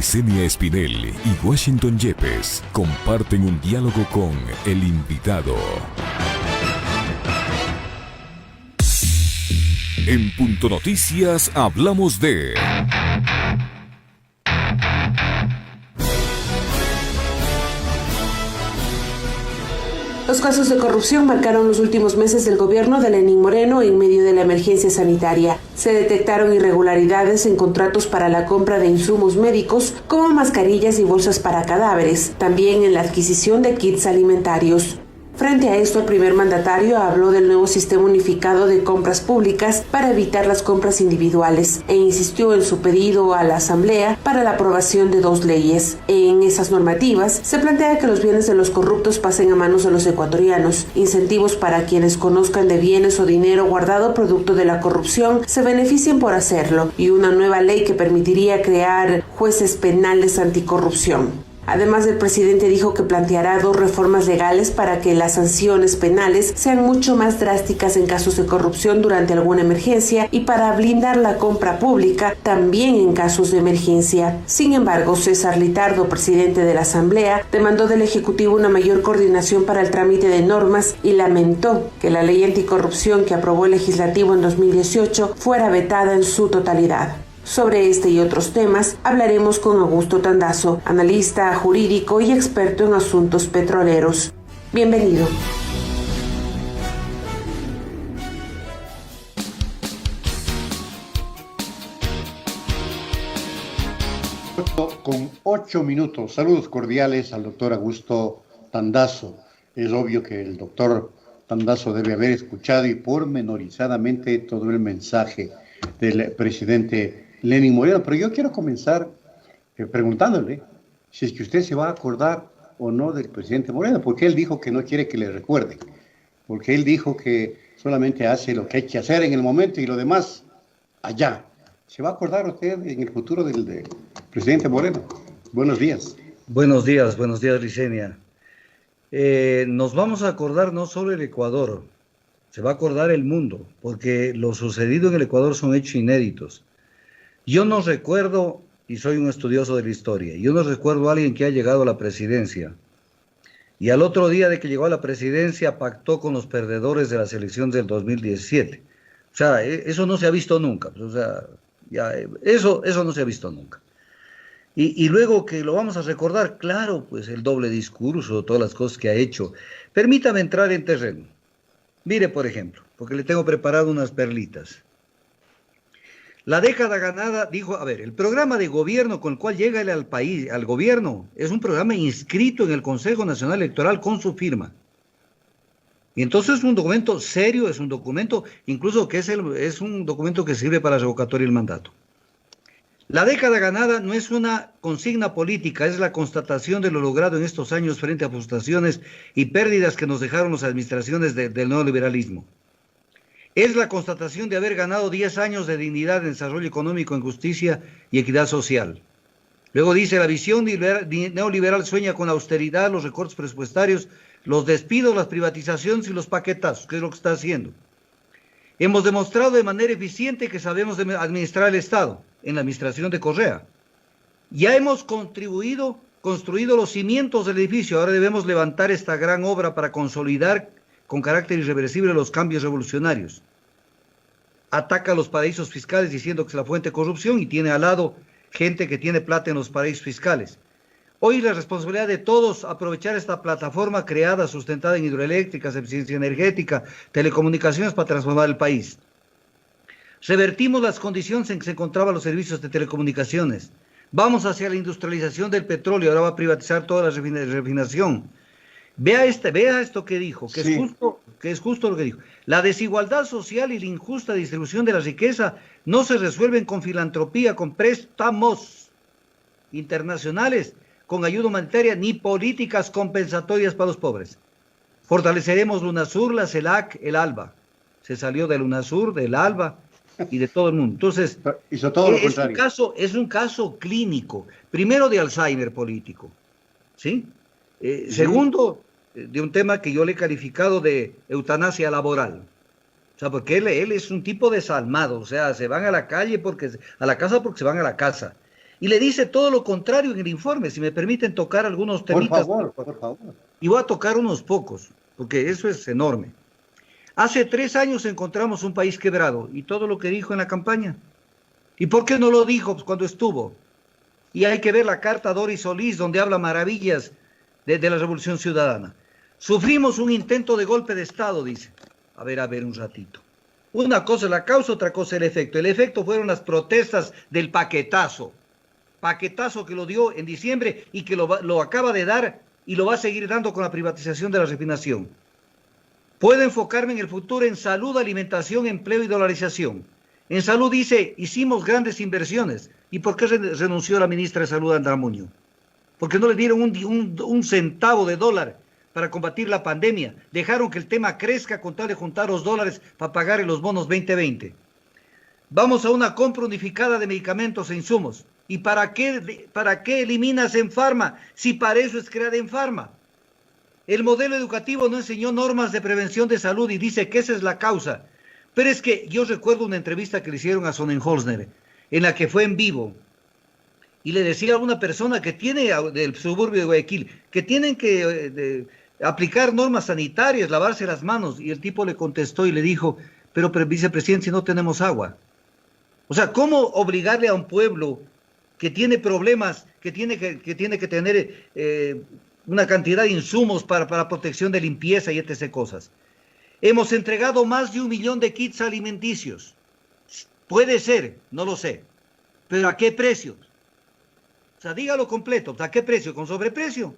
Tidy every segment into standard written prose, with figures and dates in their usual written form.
Licenia Espinel y Washington Yepes comparten un diálogo con el invitado. En Punto Noticias hablamos de... Los casos de corrupción marcaron los últimos meses del gobierno de Lenín Moreno en medio de la emergencia sanitaria. Se detectaron irregularidades en contratos para la compra de insumos médicos como mascarillas y bolsas para cadáveres, también en la adquisición de kits alimentarios. Frente a esto, el primer mandatario habló del nuevo sistema unificado de compras públicas para evitar las compras individuales e insistió en su pedido a la Asamblea para la aprobación de 2 leyes. En esas normativas se plantea que los bienes de los corruptos pasen a manos de los ecuatorianos, incentivos para quienes conozcan de bienes o dinero guardado producto de la corrupción se beneficien por hacerlo y una nueva ley que permitiría crear jueces penales anticorrupción. Además, el presidente dijo que planteará 2 reformas legales para que las sanciones penales sean mucho más drásticas en casos de corrupción durante alguna emergencia y para blindar la compra pública también en casos de emergencia. Sin embargo, César Litardo, presidente de la Asamblea, demandó del Ejecutivo una mayor coordinación para el trámite de normas y lamentó que la ley anticorrupción que aprobó el Legislativo en 2018 fuera vetada en su totalidad. Sobre este y otros temas hablaremos con Augusto Tandazo, analista jurídico y experto en asuntos petroleros. Bienvenido. Con 8 minutos. Saludos cordiales al doctor Augusto Tandazo. Es obvio que el doctor Tandazo debe haber escuchado y pormenorizadamente todo el mensaje del presidente Lenín Moreno, pero yo quiero comenzar preguntándole si es que usted se va a acordar o no del presidente Moreno, porque él dijo que no quiere que le recuerden, porque él dijo que solamente hace lo que hay que hacer en el momento y lo demás allá. ¿Se va a acordar usted en el futuro del presidente Moreno? Buenos días. Buenos días, Licenia. Nos vamos a acordar no solo el Ecuador, se va a acordar el mundo, porque lo sucedido en el Ecuador son hechos inéditos. Yo no recuerdo, y soy un estudioso de la historia, yo no recuerdo a alguien que ha llegado a la presidencia y al otro día de que llegó a la presidencia pactó con los perdedores de las elecciones del 2017. O sea, eso no se ha visto nunca. O sea, eso no se ha visto nunca. Y luego que lo vamos a recordar, claro, pues el doble discurso, todas las cosas que ha hecho. Permítame entrar en terreno. Mire, por ejemplo, porque le tengo preparado unas perlitas. La década ganada, dijo, a ver, el programa de gobierno con el cual llega él al país, al gobierno, es un programa inscrito en el Consejo Nacional Electoral con su firma. Y entonces es un documento serio, es un documento, incluso que es un documento que sirve para revocatoria del mandato. La década ganada no es una consigna política, es la constatación de lo logrado en estos años frente a frustraciones y pérdidas que nos dejaron las administraciones del neoliberalismo. Es la constatación de haber ganado 10 años de dignidad en desarrollo económico, en justicia y equidad social. Luego dice, la visión neoliberal sueña con la austeridad, los recortes presupuestarios, los despidos, las privatizaciones y los paquetazos, que es lo que está haciendo. Hemos demostrado de manera eficiente que sabemos administrar el Estado, en la administración de Correa. Ya hemos construido los cimientos del edificio, ahora debemos levantar esta gran obra para consolidar con carácter irreversible los cambios revolucionarios. Ataca a los paraísos fiscales diciendo que es la fuente de corrupción y tiene al lado gente que tiene plata en los paraísos fiscales. Hoy la responsabilidad de todos aprovechar esta plataforma creada, sustentada en hidroeléctricas, eficiencia energética, telecomunicaciones para transformar el país. Revertimos las condiciones en que se encontraban los servicios de telecomunicaciones. Vamos hacia la industrialización del petróleo, ahora va a privatizar toda la refinación. Vea esto que dijo, que es justo lo que dijo. La desigualdad social y la injusta distribución de la riqueza no se resuelven con filantropía, con préstamos internacionales, con ayuda humanitaria, ni políticas compensatorias para los pobres. Fortaleceremos l'UNASUR, la CELAC, el ALBA. Se salió del UNASUR, del ALBA y de todo el mundo. Entonces, hizo todo lo contrario. Es un caso clínico, primero de Alzheimer político, ¿sí? Segundo, de un tema que yo le he calificado de eutanasia laboral. O sea, porque él es un tipo desalmado, o sea, se van a la calle a la casa porque se van a la casa. Y le dice todo lo contrario en el informe. Si me permiten tocar algunos temitas. Por favor. Y voy a tocar unos pocos, porque eso es enorme. Hace 3 años encontramos un país quebrado, y todo lo que dijo en la campaña. ¿Y por qué no lo dijo cuando estuvo? Y hay que ver la carta a Doris Solís, donde habla maravillas de la Revolución Ciudadana. Sufrimos un intento de golpe de Estado, dice. A ver un ratito. Una cosa es la causa, otra cosa el efecto. El efecto fueron las protestas del paquetazo. Paquetazo que lo dio en diciembre y que lo acaba de dar y lo va a seguir dando con la privatización de la refinación. Puedo enfocarme en el futuro en salud, alimentación, empleo y dolarización. En salud dice, hicimos grandes inversiones. ¿Y por qué renunció la ministra de Salud, Andra Muñoz? Porque no le dieron un centavo de dólar para combatir la pandemia. Dejaron que el tema crezca con tal de juntar los dólares para pagar los bonos 2020. Vamos a una compra unificada de medicamentos e insumos. ¿Y para qué eliminas en Pharma si para eso es creada en Pharma? El modelo educativo no enseñó normas de prevención de salud y dice que esa es la causa. Pero es que yo recuerdo una entrevista que le hicieron a Sonnenholzner, en la que fue en vivo, y le decía a una persona que tiene, del suburbio de Guayaquil, que tienen que aplicar normas sanitarias, lavarse las manos, y el tipo le contestó y le dijo, pero vicepresidente, si no tenemos agua. O sea, ¿cómo obligarle a un pueblo que tiene problemas, que tiene que tener una cantidad de insumos para protección de limpieza y etc. cosas? Hemos entregado más de 1 millón de kits alimenticios. Puede ser, no lo sé. ¿Pero a qué precio? O sea, dígalo completo. ¿A qué precio? ¿Con sobreprecio?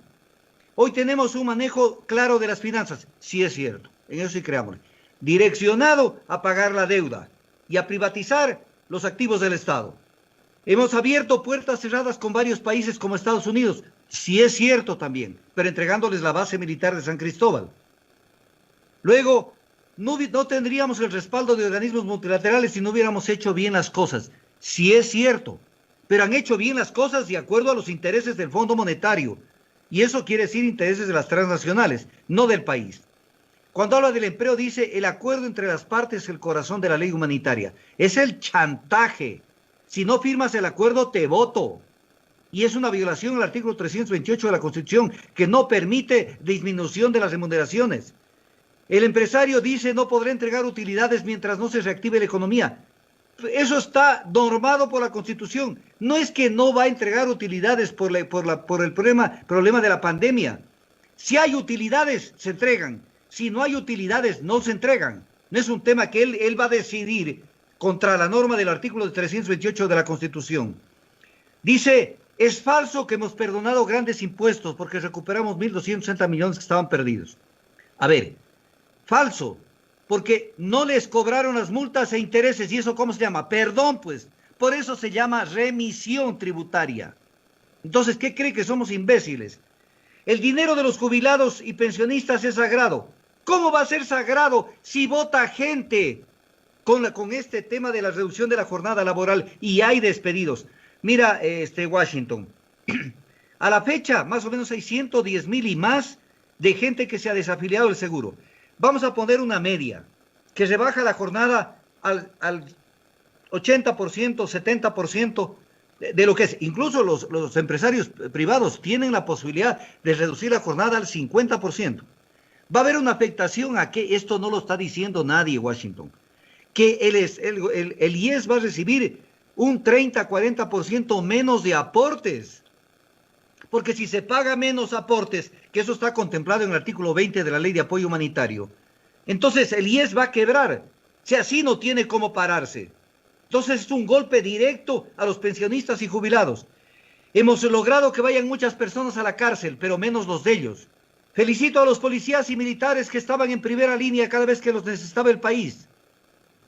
Hoy tenemos un manejo claro de las finanzas. Sí es cierto. En eso sí creamos. Direccionado a pagar la deuda y a privatizar los activos del Estado. Hemos abierto puertas cerradas con varios países como Estados Unidos. Sí es cierto también, pero entregándoles la base militar de San Cristóbal. Luego, no tendríamos el respaldo de organismos multilaterales si no hubiéramos hecho bien las cosas. Sí es cierto, pero han hecho bien las cosas de acuerdo a los intereses del Fondo Monetario. Y eso quiere decir intereses de las transnacionales, no del país. Cuando habla del empleo dice, el acuerdo entre las partes es el corazón de la ley humanitaria. Es el chantaje. Si no firmas el acuerdo, te voto. Y es una violación al artículo 328 de la Constitución, que no permite disminución de las remuneraciones. El empresario dice, no podrá entregar utilidades mientras no se reactive la economía. Eso está normado por la Constitución. No es que no va a entregar utilidades por el problema de la pandemia. Si hay utilidades, se entregan. Si no hay utilidades, no se entregan. No es un tema que él va a decidir contra la norma del artículo 328 de la Constitución. Dice, es falso que hemos perdonado grandes impuestos porque recuperamos 1.260 millones que estaban perdidos. A ver, falso, porque no les cobraron las multas e intereses. ¿Y eso cómo se llama? Perdón, pues. Por eso se llama remisión tributaria. Entonces, ¿qué cree que somos imbéciles? El dinero de los jubilados y pensionistas es sagrado. ¿Cómo va a ser sagrado si vota gente con este tema de la reducción de la jornada laboral y hay despedidos? Mira, Washington, a la fecha más o menos hay 110,000 y más de gente que se ha desafiliado del seguro. Vamos a poner una media, que se baja la jornada al 80%, 70% de lo que es. Incluso los empresarios privados tienen la posibilidad de reducir la jornada al 50%. Va a haber una afectación a que esto no lo está diciendo nadie, Washington, que el IES va a recibir un 30-40% menos de aportes. Porque si se paga menos aportes, que eso está contemplado en el artículo 20 de la Ley de Apoyo Humanitario, entonces el IES va a quebrar. Si así no tiene cómo pararse. Entonces es un golpe directo a los pensionistas y jubilados. Hemos logrado que vayan muchas personas a la cárcel, pero menos los de ellos. Felicito a los policías y militares que estaban en primera línea cada vez que los necesitaba el país.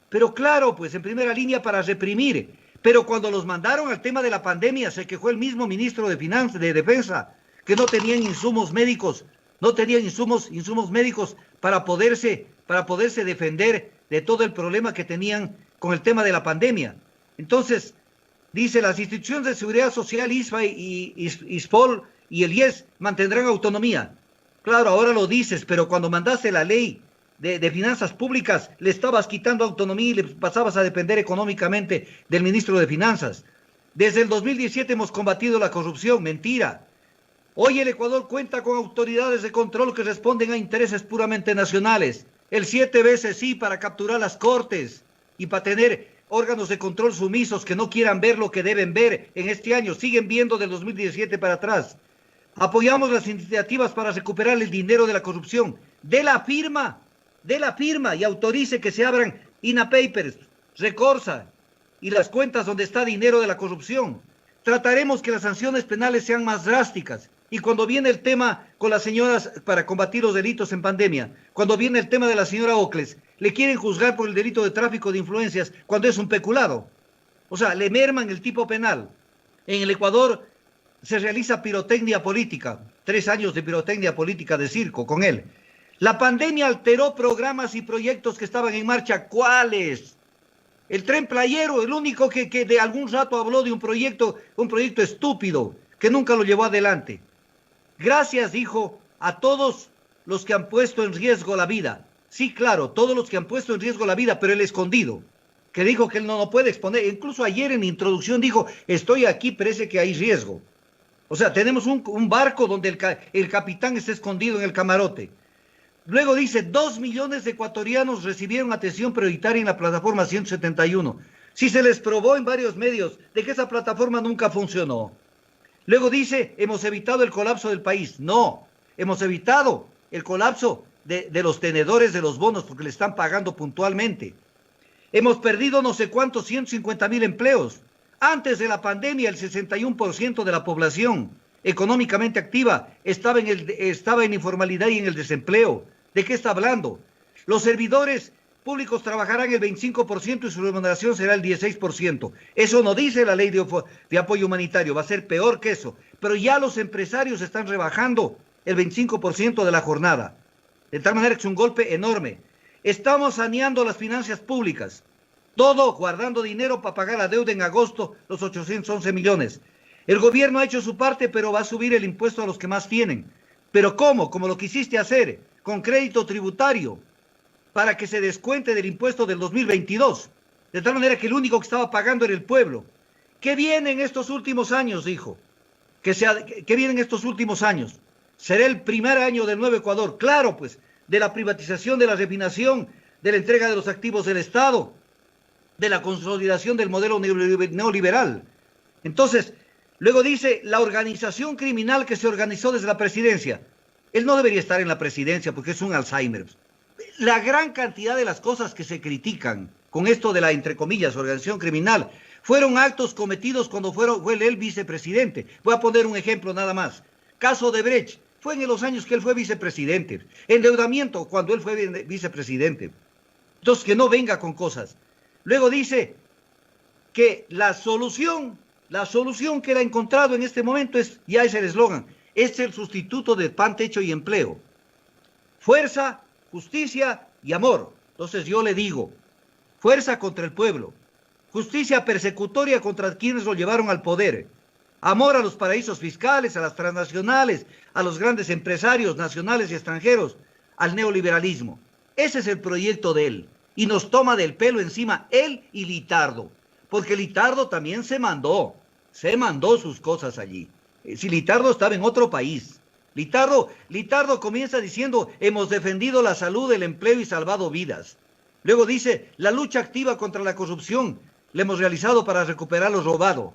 Pero claro, pues en primera línea para reprimir. Pero cuando los mandaron al tema de la pandemia, se quejó el mismo ministro de Finanzas, de Defensa, que no tenían insumos médicos, insumos médicos para poderse defender de todo el problema que tenían con el tema de la pandemia. Entonces, dice, las instituciones de seguridad social, ISFA y ISPOL y el IES mantendrán autonomía. Claro, ahora lo dices, pero cuando mandaste la ley de finanzas públicas, le estabas quitando autonomía y le pasabas a depender económicamente del ministro de Finanzas. Desde el 2017 hemos combatido la corrupción. Mentira. Hoy el Ecuador cuenta con autoridades de control que responden a intereses puramente nacionales. El 7 veces sí para capturar las cortes y para tener órganos de control sumisos que no quieran ver lo que deben ver en este año. Siguen viendo del 2017 para atrás. Apoyamos las iniciativas para recuperar el dinero de la corrupción. De la firma y autorice que se abran INA Papers, Recorsa y las cuentas donde está dinero de la corrupción. Trataremos que las sanciones penales sean más drásticas. Y cuando viene el tema con las señoras para combatir los delitos en pandemia, cuando viene el tema de la señora Ocles, le quieren juzgar por el delito de tráfico de influencias cuando es un peculado. O sea, le merman el tipo penal. En el Ecuador se realiza pirotecnia política, 3 años de pirotecnia política de circo con él. La pandemia alteró programas y proyectos que estaban en marcha. ¿Cuáles? El Tren Playero, el único que de algún rato habló de un proyecto estúpido, que nunca lo llevó adelante. Gracias, dijo, a todos los que han puesto en riesgo la vida. Sí, claro, todos los que han puesto en riesgo la vida, pero el escondido, que dijo que él no puede exponer. Incluso ayer en introducción dijo, estoy aquí, parece que hay riesgo. O sea, tenemos un barco donde el capitán está escondido en el camarote. Luego dice, 2 millones de ecuatorianos recibieron atención prioritaria en la plataforma 171. Si se les probó en varios medios de que esa plataforma nunca funcionó. Luego dice, hemos evitado el colapso del país. No, hemos evitado el colapso de los tenedores de los bonos porque le están pagando puntualmente. Hemos perdido no sé cuántos, 150,000 empleos. Antes de la pandemia, el 61% de la población económicamente activa estaba en informalidad y en el desempleo. ¿De qué está hablando? Los servidores públicos trabajarán el 25% y su remuneración será el 16%. Eso no dice la ley de apoyo humanitario, va a ser peor que eso. Pero ya los empresarios están rebajando el 25% de la jornada. De tal manera que es un golpe enorme. Estamos saneando las finanzas públicas. Todo guardando dinero para pagar la deuda en agosto, los 811 millones. El gobierno ha hecho su parte, pero va a subir el impuesto a los que más tienen. ¿Pero cómo? Como lo quisiste hacer, con crédito tributario, para que se descuente del impuesto del 2022. De tal manera que el único que estaba pagando era el pueblo. ¿Qué viene en estos últimos años? Dijo. ¿Qué viene en estos últimos años? Será el primer año del nuevo Ecuador. Claro, pues, de la privatización, de la refinación, de la entrega de los activos del Estado, de la consolidación del modelo neoliberal. Entonces, luego dice, la organización criminal que se organizó desde la presidencia. Él no debería estar en la presidencia porque es un Alzheimer. La gran cantidad de las cosas que se critican con esto de la, entre comillas, organización criminal, fueron actos cometidos cuando fue él vicepresidente. Voy a poner un ejemplo nada más. Caso de Brecht, fue en los años que él fue vicepresidente. Endeudamiento, cuando él fue vicepresidente. Entonces, que no venga con cosas. Luego dice que la solución que él ha encontrado en este momento ya es el eslogan, es el sustituto de pan, techo y empleo. Fuerza, justicia y amor. Entonces yo le digo, fuerza contra el pueblo, justicia persecutoria contra quienes lo llevaron al poder, amor a los paraísos fiscales, a las transnacionales, a los grandes empresarios nacionales y extranjeros, al neoliberalismo. Ese es el proyecto de él. Y nos toma del pelo encima él y Litardo, porque Litardo también se mandó sus cosas allí. Si Litardo estaba en otro país. Litardo comienza diciendo, hemos defendido la salud, el empleo y salvado vidas. Luego dice, la lucha activa contra la corrupción la hemos realizado para recuperar lo robado.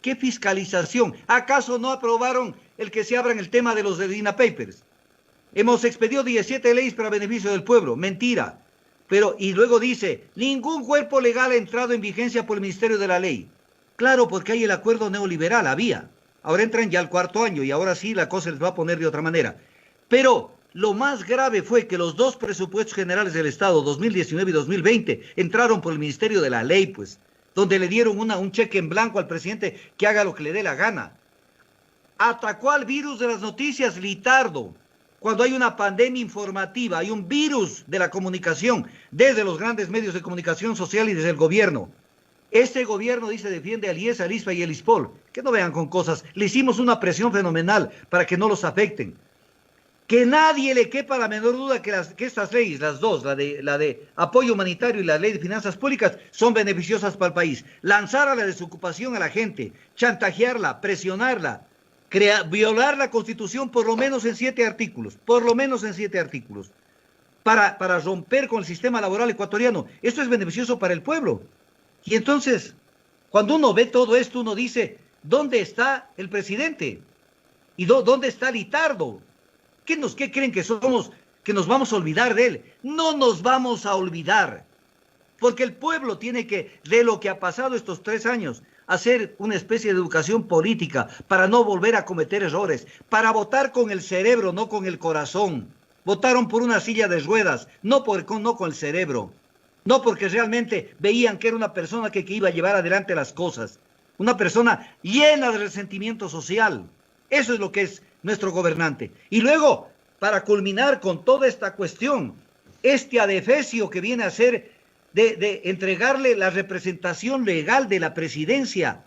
¿Qué fiscalización? ¿Acaso no aprobaron el que se abran el tema de los de INA Papers? Hemos expedido 17 leyes para beneficio del pueblo. Mentira. Y luego dice, ningún cuerpo legal ha entrado en vigencia por el Ministerio de la Ley. Claro, porque hay el acuerdo neoliberal, había. Ahora entran ya al 4º año y ahora sí la cosa les va a poner de otra manera. Pero lo más grave fue que los 2 presupuestos generales del Estado, 2019 y 2020, entraron por el Ministerio de la Ley, pues, donde le dieron un cheque en blanco al presidente que haga lo que le dé la gana. Atacó al virus de las noticias, Litardo. Cuando hay una pandemia informativa, hay un virus de la comunicación desde los grandes medios de comunicación social y desde el gobierno. Este gobierno dice defiende al IES, al ISPA y al ISPOL. Que no vean con cosas. Le hicimos una presión fenomenal para que no los afecten. Que nadie le quepa la menor duda que estas leyes, las dos, la de apoyo humanitario y la ley de finanzas públicas, son beneficiosas para el país. Lanzar a la desocupación a la gente, chantajearla, presionarla, violar la Constitución por lo menos en 7 artículos, para romper con el sistema laboral ecuatoriano. Esto es beneficioso para el pueblo. Y entonces, cuando uno ve todo esto, uno dice, ¿dónde está el presidente? ¿Y dónde está Litardo? ¿Qué creen que somos, que nos vamos a olvidar de él? No nos vamos a olvidar, porque el pueblo tiene que, de lo que ha pasado estos 3 años, hacer una especie de educación política para no volver a cometer errores, para votar con el cerebro, no con el corazón. Votaron por una silla de ruedas, no con el cerebro, no porque realmente veían que era una persona que iba a llevar adelante las cosas, una persona llena de resentimiento social. Eso es lo que es nuestro gobernante. Y luego, para culminar con toda esta cuestión, este adefesio que viene a ser de entregarle la representación legal de la presidencia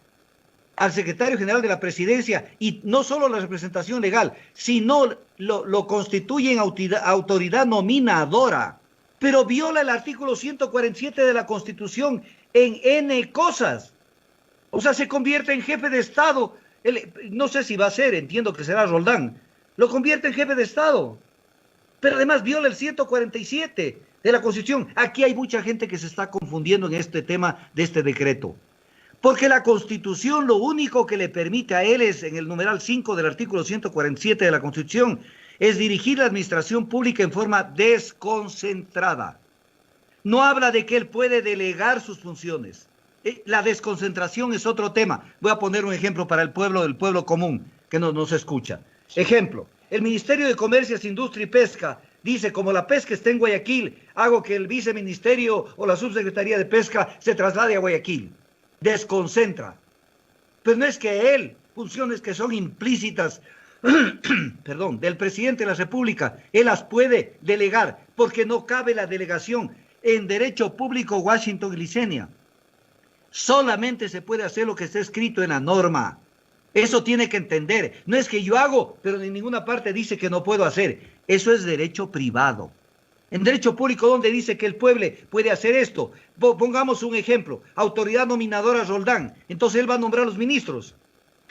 al secretario general de la presidencia, y no solo la representación legal, sino lo constituye en autoridad nominadora, pero viola el artículo 147 de la Constitución en N cosas. O sea, se convierte en jefe de Estado. No sé si va a ser, entiendo que será Roldán, lo convierte en jefe de Estado, pero además viola el 147 de la Constitución. Aquí hay mucha gente que se está confundiendo en este tema de este decreto, porque la Constitución lo único que le permite a él es, en el numeral 5 del artículo 147 de la Constitución, es dirigir la administración pública en forma desconcentrada. No habla de que él puede delegar sus funciones. La desconcentración es otro tema. Voy a poner un ejemplo para el pueblo común que nos escucha. Ejemplo, el Ministerio de Comercio, Industria y Pesca dice, como la pesca está en Guayaquil, hago que el viceministerio o la subsecretaría de Pesca se traslade a Guayaquil. Desconcentra. Pero no es que él, funciones que son implícitas, perdón, del presidente de la República, él las puede delegar, porque no cabe la delegación en derecho público Washington y Licenia. Solamente se puede hacer lo que está escrito en la norma. Eso tiene que entender. No es que yo hago, pero en ninguna parte dice que no puedo hacer. Eso es derecho privado. En derecho público, ¿dónde dice que el pueblo puede hacer esto? Pongamos un ejemplo. Autoridad nominadora Roldán. Entonces él va a nombrar a los ministros.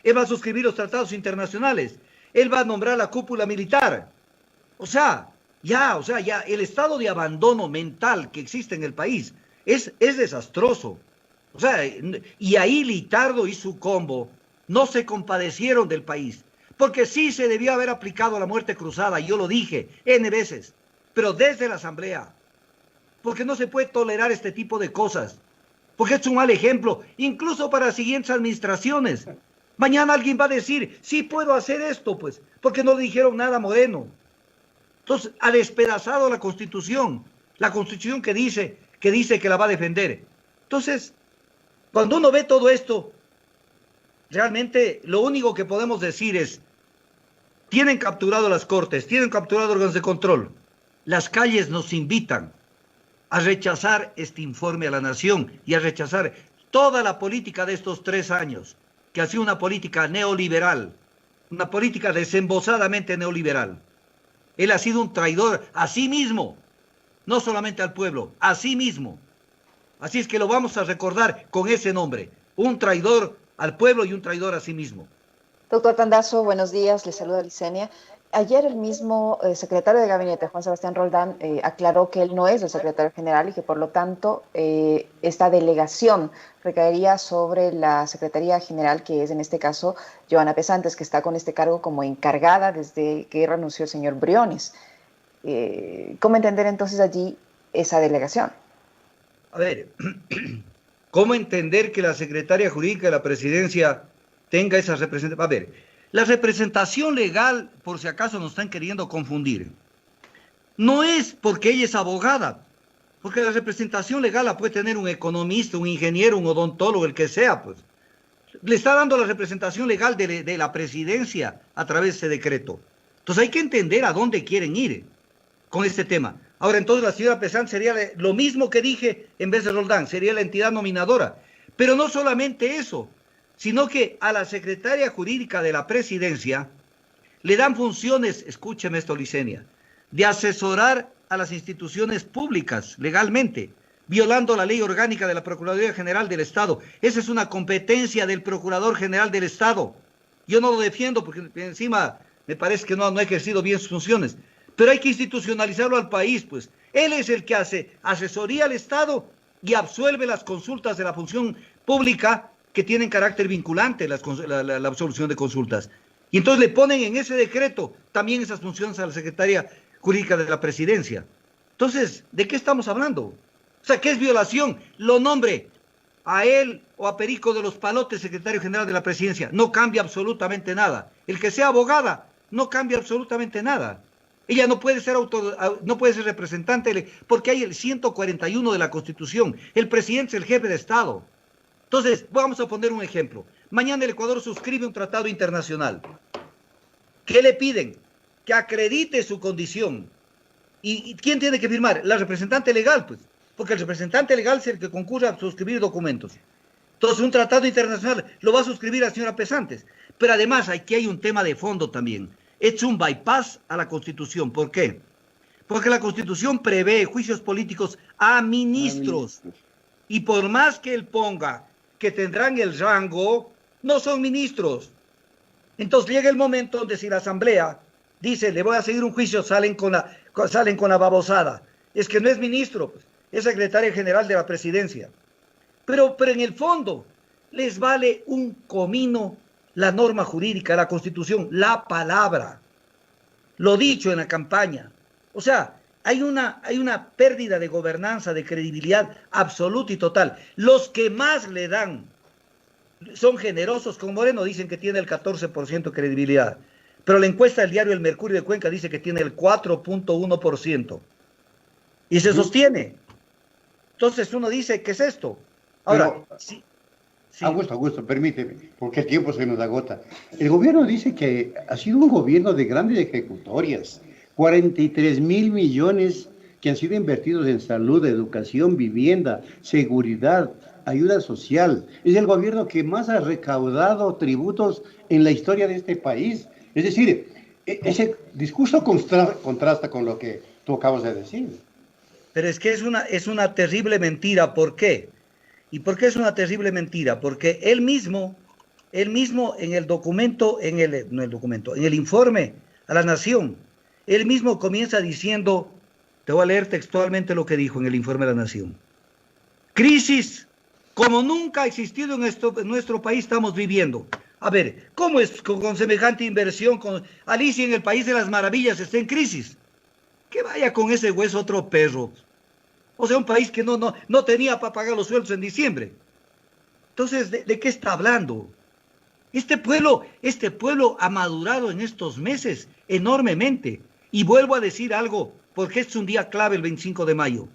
Él va a suscribir los tratados internacionales. Él va a nombrar la cúpula militar. O sea, ya el estado de abandono mental que existe en el país es desastroso. O sea, y ahí Litardo y su combo no se compadecieron del país, porque sí se debió haber aplicado la muerte cruzada, yo lo dije N veces, pero desde la Asamblea, porque no se puede tolerar este tipo de cosas, porque es un mal ejemplo, incluso para las siguientes administraciones. Mañana alguien va a decir, sí puedo hacer esto, pues, porque no le dijeron nada a Moreno. Entonces, ha despedazado la Constitución que dice que la va a defender. Entonces, cuando uno ve todo esto, realmente lo único que podemos decir es, tienen capturado las cortes, tienen capturado órganos de control. Las calles nos invitan a rechazar este informe a la nación y a rechazar toda la política de estos 3 años, que ha sido una política neoliberal, una política desembosadamente neoliberal. Él ha sido un traidor a sí mismo, no solamente al pueblo, a sí mismo. Así es que lo vamos a recordar con ese nombre, un traidor al pueblo y un traidor a sí mismo. Doctor Tandazo, buenos días, le saluda Licenia. Ayer el mismo secretario de Gabinete, Juan Sebastián Roldán, aclaró que él no es el secretario general y que por lo tanto esta delegación recaería sobre la Secretaría General, que es en este caso Joana Pesantes, que está con este cargo como encargada desde que renunció el señor Briones. ¿Cómo entender entonces allí esa delegación? A ver, ¿cómo entender que la secretaria jurídica de la presidencia tenga esa representación? A ver, la representación legal, por si acaso nos están queriendo confundir, no es porque ella es abogada, porque la representación legal la puede tener un economista, un ingeniero, un odontólogo, el que sea, pues. Le está dando la representación legal de la presidencia a través de ese decreto. Entonces hay que entender a dónde quieren ir con este tema. Ahora, entonces la señora Pesán sería lo mismo que dije en vez de Roldán, sería la entidad nominadora. Pero no solamente eso, sino que a la secretaria jurídica de la presidencia le dan funciones, escúcheme esto, Licenia, de asesorar a las instituciones públicas legalmente, violando la ley orgánica de la Procuraduría General del Estado. Esa es una competencia del Procurador General del Estado. Yo no lo defiendo porque encima me parece que no ha ejercido bien sus funciones, pero hay que institucionalizarlo al país, pues. Él es el que hace asesoría al Estado y absuelve las consultas de la función pública que tienen carácter vinculante, la absolución de consultas. Y entonces le ponen en ese decreto también esas funciones a la Secretaría Jurídica de la Presidencia. Entonces, ¿de qué estamos hablando? O sea, ¿qué es violación? Lo nombre a él o a Perico de los Palotes, secretario general de la Presidencia. No cambia absolutamente nada. El que sea abogada no cambia absolutamente nada. Ella no puede ser representante porque hay el 141 de la Constitución. El presidente es el jefe de Estado. Entonces, vamos a poner un ejemplo. Mañana el Ecuador suscribe un tratado internacional. ¿Qué le piden? Que acredite su condición. ¿Y quién tiene que firmar? La representante legal, pues. Porque el representante legal es el que concurre a suscribir documentos. Entonces, un tratado internacional lo va a suscribir la señora Pesantes. Pero además, aquí hay un tema de fondo también. Es un bypass a la Constitución. ¿Por qué? Porque la Constitución prevé juicios políticos a ministros. Y por más que él ponga que tendrán el rango, no son ministros. Entonces llega el momento donde si la Asamblea dice, le voy a seguir un juicio, salen con la babosada. Es que no es ministro, pues, es secretario general de la Presidencia. Pero en el fondo les vale un comino la norma jurídica, la Constitución, la palabra. Lo dicho en la campaña. O sea, hay una pérdida de gobernanza, de credibilidad absoluta y total. Los que más le dan son generosos con Moreno, dicen que tiene el 14% de credibilidad. Pero la encuesta del diario El Mercurio de Cuenca dice que tiene el 4.1%. Y se sostiene. Entonces uno dice, ¿qué es esto? Ahora, pero, sí. Augusto, permíteme, porque el tiempo se nos agota. El gobierno dice que ha sido un gobierno de grandes ejecutorias. 43.000 millones que han sido invertidos en salud, educación, vivienda, seguridad, ayuda social. Es el gobierno que más ha recaudado tributos en la historia de este país. Es decir, ese discurso contrasta con lo que tú acabas de decir. Pero es que es una terrible mentira. ¿Por qué? ¿Y por qué es una terrible mentira? Porque él mismo en el documento, en el informe a la Nación, él mismo comienza diciendo, te voy a leer textualmente lo que dijo en el informe de la Nación. Crisis como nunca ha existido en nuestro país estamos viviendo. A ver, ¿cómo es con semejante inversión? Alicia en el País de las Maravillas está en crisis. Que vaya con ese hueso otro perro. O sea, un país que no tenía para pagar los sueldos en diciembre. Entonces, ¿de qué está hablando? Este pueblo ha madurado en estos meses enormemente. Y vuelvo a decir algo, porque es un día clave el 25 de mayo.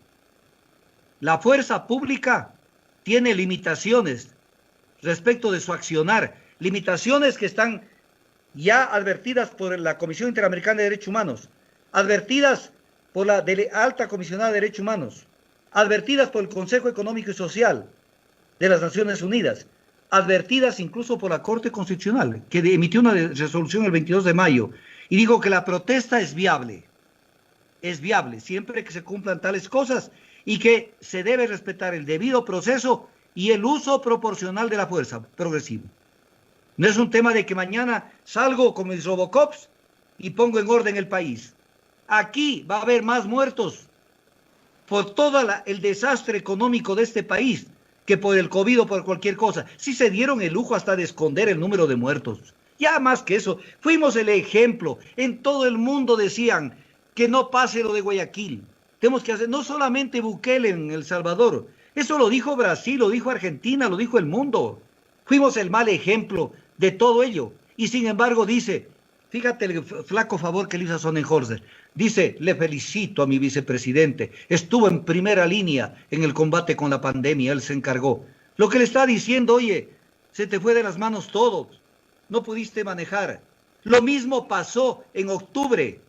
La fuerza pública tiene limitaciones respecto de su accionar, limitaciones que están ya advertidas por la Comisión Interamericana de Derechos Humanos, advertidas por la Alta Comisionada de Derechos Humanos, advertidas por el Consejo Económico y Social de las Naciones Unidas, advertidas incluso por la Corte Constitucional, que emitió una resolución el 22 de mayo y dijo que la protesta es viable siempre que se cumplan tales cosas y que se debe respetar el debido proceso y el uso proporcional de la fuerza progresivo. No es un tema de que mañana salgo con mis Robocops y pongo en orden el país. Aquí va a haber más muertos por todo el desastre económico de este país que por el COVID o por cualquier cosa. Sí se dieron el lujo hasta de esconder el número de muertos. Ya más que eso, fuimos el ejemplo. En todo el mundo decían que no pase lo de Guayaquil. Tenemos que hacer, no solamente Bukele en El Salvador, eso lo dijo Brasil, lo dijo Argentina, lo dijo el mundo. Fuimos el mal ejemplo de todo ello. Y sin embargo dice, fíjate el flaco favor que le hizo a Sonnenhorster. Dice, le felicito a mi vicepresidente, estuvo en primera línea en el combate con la pandemia, él se encargó. Lo que le está diciendo, oye, se te fue de las manos todo, no pudiste manejar. Lo mismo pasó en octubre.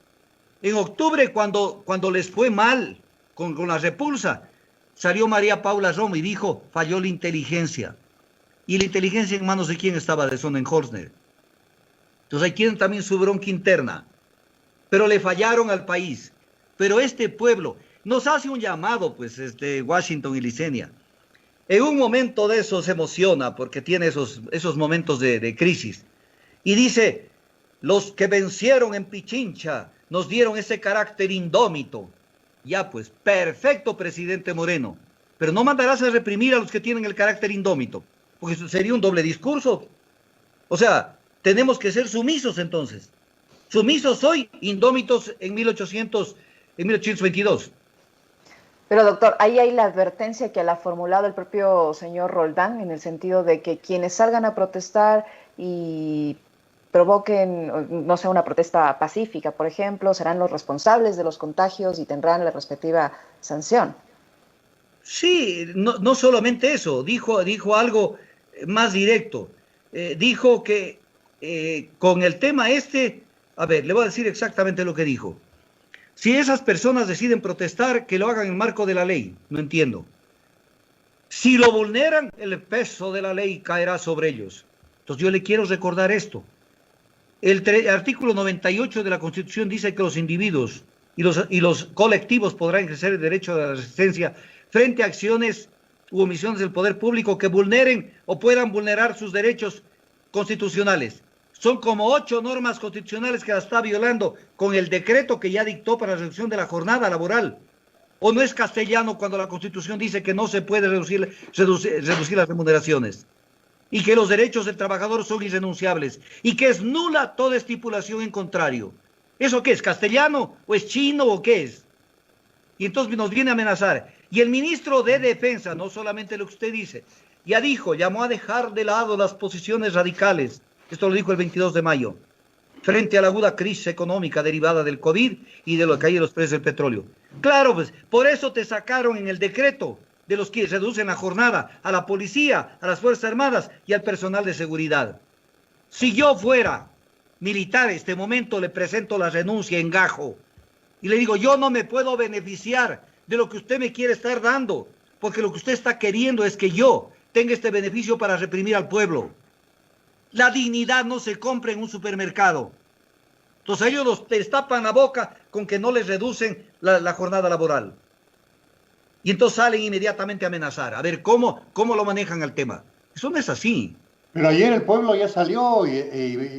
En octubre, cuando les fue mal con la repulsa, salió María Paula Romo y dijo, falló la inteligencia. ¿Y la inteligencia en manos de quién estaba? De Sonnenhorster. Entonces ahí tienen también su bronca interna. Pero le fallaron al país. Pero este pueblo nos hace un llamado, pues, Washington y Licenia. En un momento de eso se emociona porque tiene esos momentos de crisis. Y dice, los que vencieron en Pichincha nos dieron ese carácter indómito. Ya pues, perfecto, presidente Moreno. Pero no mandarás a reprimir a los que tienen el carácter indómito, porque eso sería un doble discurso. O sea, tenemos que ser sumisos entonces. Sumisos hoy, indómitos en 1822. Pero doctor, ahí hay la advertencia que la ha formulado el propio señor Roldán, en el sentido de que quienes salgan a protestar y provoquen, no sé, una protesta pacífica, por ejemplo, serán los responsables de los contagios y tendrán la respectiva sanción. Sí, no solamente eso, dijo algo más directo. Dijo que con el tema a ver, le voy a decir exactamente lo que dijo. Si esas personas deciden protestar, que lo hagan en el marco de la ley. No entiendo. Si lo vulneran, el peso de la ley caerá sobre ellos. Entonces yo le quiero recordar esto. El artículo 98 de la Constitución dice que los individuos y los colectivos podrán ejercer el derecho de la resistencia frente a acciones u omisiones del poder público que vulneren o puedan vulnerar sus derechos constitucionales. Son como 8 normas constitucionales que la está violando con el decreto que ya dictó para la reducción de la jornada laboral. ¿O no es castellano cuando la Constitución dice que no se puede reducir las remuneraciones? Y que los derechos del trabajador son irrenunciables. Y que es nula toda estipulación en contrario. ¿Eso qué es? ¿Castellano? ¿O es chino? ¿O qué es? Y entonces nos viene a amenazar. Y el ministro de Defensa, no solamente lo que usted dice, ya dijo, llamó a dejar de lado las posiciones radicales. Esto lo dijo el 22 de mayo, frente a la aguda crisis económica derivada del COVID y de la caída de los precios del petróleo. Claro, pues, por eso te sacaron en el decreto de los que reducen la jornada a la policía, a las Fuerzas Armadas y al personal de seguridad. Si yo fuera militar en este momento, le presento la renuncia en gajo y le digo, yo no me puedo beneficiar de lo que usted me quiere estar dando, porque lo que usted está queriendo es que yo tenga este beneficio para reprimir al pueblo. La dignidad no se compra en un supermercado. Entonces ellos los destapan la boca con que no les reducen la jornada laboral. Y entonces salen inmediatamente a amenazar. A ver, ¿cómo lo manejan el tema? Eso no es así. Pero ayer el pueblo ya salió y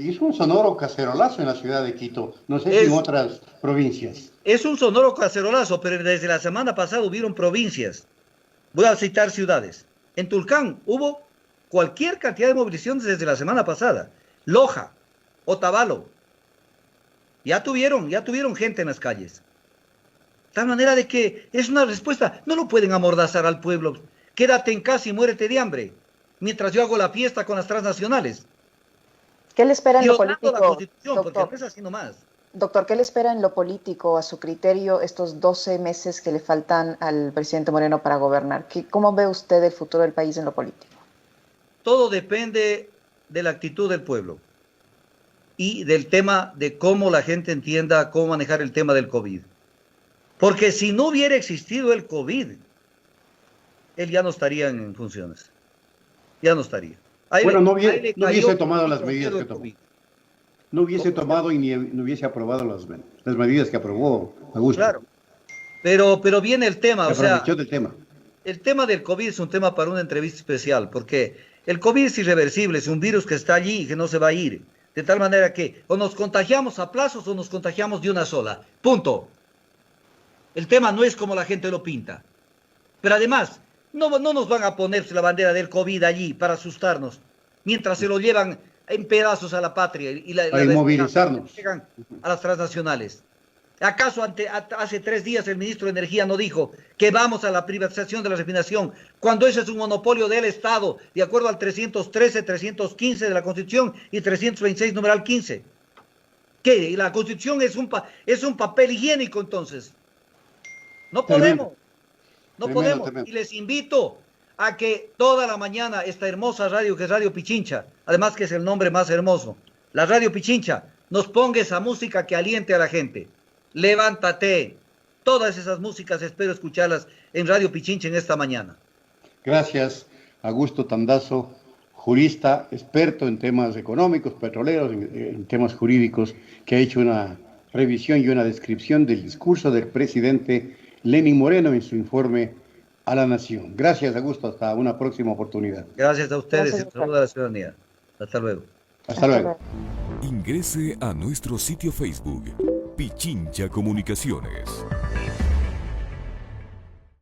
hizo un sonoro cacerolazo en la ciudad de Quito. No sé si en otras provincias. Es un sonoro cacerolazo, pero desde la semana pasada hubieron provincias. Voy a citar ciudades. En Tulcán hubo cualquier cantidad de movilizaciones desde la semana pasada. Loja, Otavalo. Ya tuvieron gente en las calles. De tal manera de que es una respuesta. No lo pueden amordazar al pueblo. Quédate en casa y muérete de hambre. Mientras yo hago la fiesta con las transnacionales. ¿Qué le espera en lo político, la Constitución, doctor? Porque no es así nomás. Doctor, ¿qué le espera en lo político, a su criterio, estos 12 meses que le faltan al presidente Moreno para gobernar? ¿Cómo ve usted el futuro del país en lo político? Todo depende de la actitud del pueblo y del tema de cómo la gente entienda cómo manejar el tema del COVID. Porque si no hubiera existido el COVID, él ya no estaría en funciones. Ya no estaría. No hubiese tomado las medidas que tomó. No hubiese tomado y no hubiese aprobado las medidas que aprobó Augusto. Claro. Pero viene el tema. El tema del COVID es un tema para una entrevista especial, porque el COVID es irreversible, es un virus que está allí y que no se va a ir. De tal manera que o nos contagiamos a plazos o nos contagiamos de una sola. Punto. El tema no es como la gente lo pinta. Pero además, no nos van a ponerse la bandera del COVID allí para asustarnos, mientras se lo llevan en pedazos a la patria y para inmovilizarnos. Llegan a las transnacionales. ¿Acaso hace 3 días el ministro de Energía no dijo que vamos a la privatización de la refinación, cuando ese es un monopolio del Estado, de acuerdo al 313, 315 de la Constitución y 326, numeral 15? ¿Qué? ¿Y la Constitución es un papel higiénico entonces? No podemos. No podemos. Y les invito a que toda la mañana esta hermosa radio, que es Radio Pichincha, además que es el nombre más hermoso, la Radio Pichincha, nos ponga esa música que aliente a la gente. Levántate. Todas esas músicas espero escucharlas en Radio Pichincha en esta mañana. Gracias, Augusto Tandazo, jurista experto en temas económicos, petroleros, en temas jurídicos, que ha hecho una revisión y una descripción del discurso del presidente Lenín Moreno en su informe a la nación. Gracias, Augusto. Hasta una próxima oportunidad. Gracias a ustedes. Gracias, Saludos a la ciudadanía. Hasta luego. Hasta luego. Ingrese a nuestro sitio Facebook, Pichincha Comunicaciones.